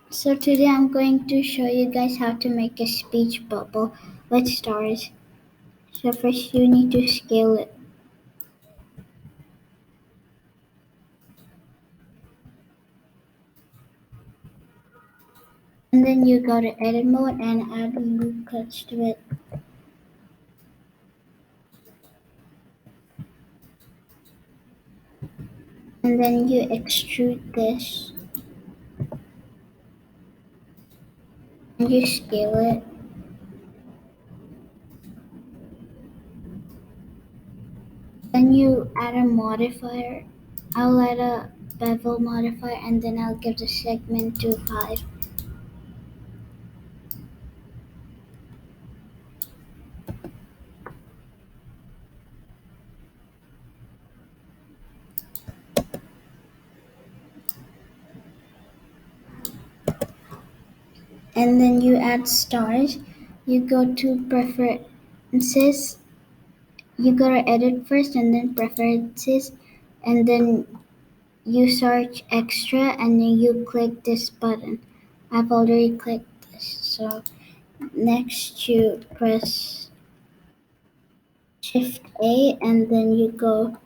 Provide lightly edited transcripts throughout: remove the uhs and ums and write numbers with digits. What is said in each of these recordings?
So today I'm going to show you guys how to make a speech bubble with stars. So first you need to scale it. And then you go to edit mode and add loop cuts to it. And then you extrude this. And you scale it. Then you add a modifier. I'll add a bevel modifier and then I'll give the segment to 5. And then you add stars. You go to preferences. You go to edit first and then preferences. And then you search extra and then you click this button. I've already clicked this. So next you press Shift A and then you go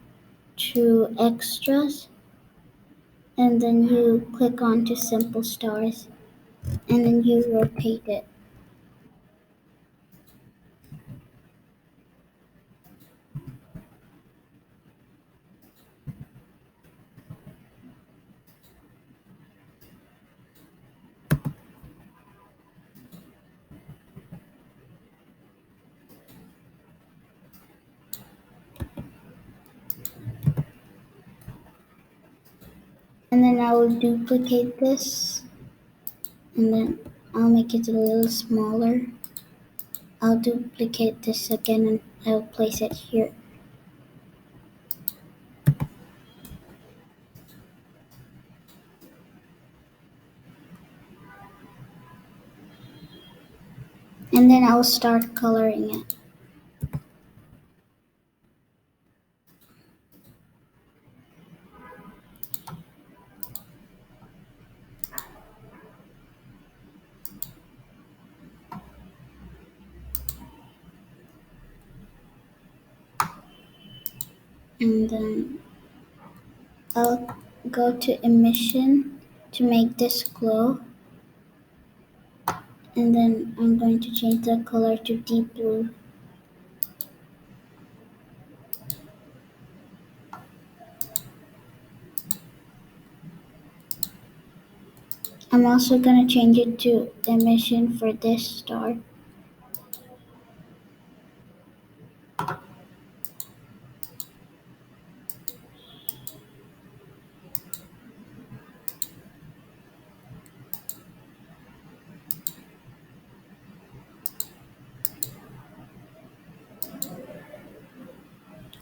to extras and then you click on to simple stars and then you rotate it. And then I will duplicate this and then I'll make it a little smaller. I'll duplicate this again and I'll place it here. And then I'll start coloring it. And then I'll go to emission to make this glow. And then I'm going to change the color to deep blue. I'm also going to change it to emission for this star.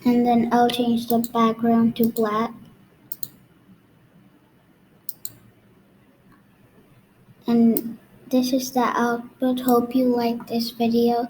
And then I'll change the background to black. And this is the output. Hope you like this video.